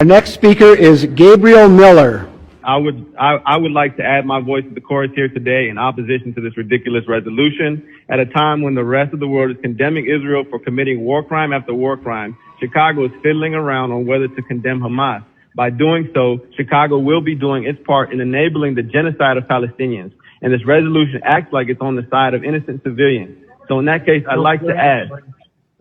Our next speaker is Gabriel Miller. I would like to add my voice to the chorus here today in opposition to this ridiculous resolution. At a time when the rest of the world is condemning Israel for committing war crime after war crime, Chicago is fiddling around on whether to condemn Hamas. By doing so, Chicago will be doing its part in enabling the genocide of Palestinians. And this resolution acts like it's on the side of innocent civilians. So in that case, I'd like to ask,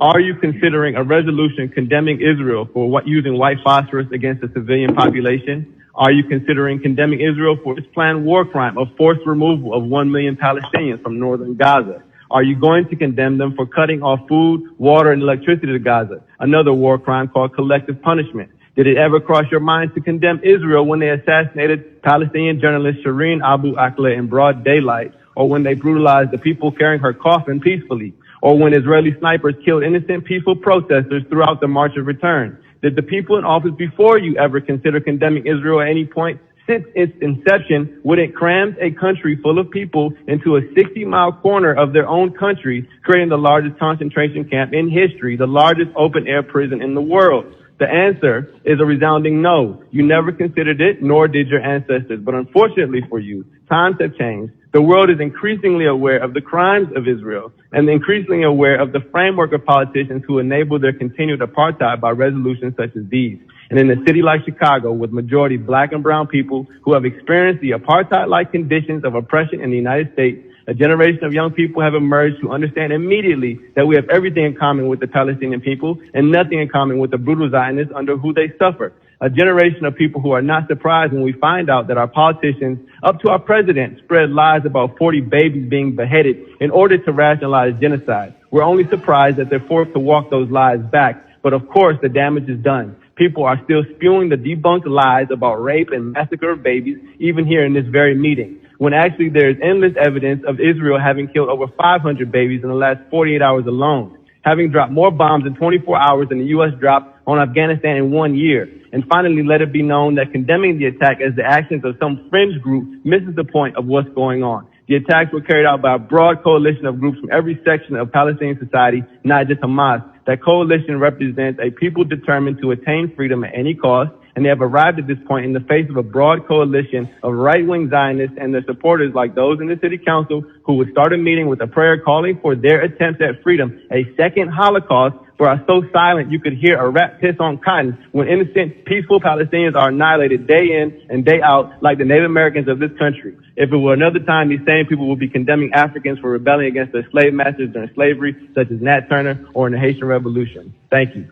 are you considering a resolution condemning Israel for using white phosphorus against the civilian population? Are you considering condemning Israel for its planned war crime of forced removal of 1 million Palestinians from northern Gaza? Are you going to condemn them for cutting off food, water, and electricity to Gaza, another war crime called collective punishment? Did it ever cross your mind to condemn Israel when they assassinated Palestinian journalist Shireen Abu Akleh in broad daylight, or when they brutalized the people carrying her coffin peacefully, or when Israeli snipers killed innocent peaceful protesters throughout the March of Return? Did the people in office before you ever consider condemning Israel at any point since its inception, when it crammed a country full of people into a 60-mile corner of their own country, creating the largest concentration camp in history, the largest open-air prison in the world? The answer is a resounding no. You never considered it, nor did your ancestors. But unfortunately for you, times have changed. The world is increasingly aware of the crimes of Israel and increasingly aware of the framework of politicians who enable their continued apartheid by resolutions such as these. And in a city like Chicago, with majority black and brown people who have experienced the apartheid-like conditions of oppression in the United States, a generation of young people have emerged to understand immediately that we have everything in common with the Palestinian people and nothing in common with the brutal Zionists under who they suffer. A generation of people who are not surprised when we find out that our politicians, up to our president, spread lies about 40 babies being beheaded in order to rationalize genocide. We're only surprised that they're forced to walk those lies back. But of course, the damage is done. People are still spewing the debunked lies about rape and massacre of babies, even here in this very meeting, when actually there is endless evidence of Israel having killed over 500 babies in the last 48 hours alone, having dropped more bombs in 24 hours than the U.S. dropped on Afghanistan in 1 year. And finally, let it be known that condemning the attack as the actions of some fringe group misses the point of what's going on. The attacks were carried out by a broad coalition of groups from every section of Palestinian society, not just Hamas. That coalition represents a people determined to attain freedom at any cost, and they have arrived at this point in the face of a broad coalition of right-wing Zionists and their supporters like those in the city council who would start a meeting with a prayer calling for their attempts at freedom, a second Holocaust, but are so silent you could hear a rat piss on cotton when innocent, peaceful Palestinians are annihilated day in and day out like the Native Americans of this country. If it were another time, these same people would be condemning Africans for rebelling against their slave masters during slavery, such as Nat Turner or in the Haitian Revolution. Thank you.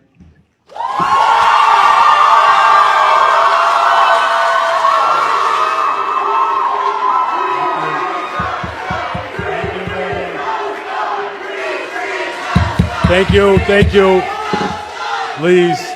Thank you. Please.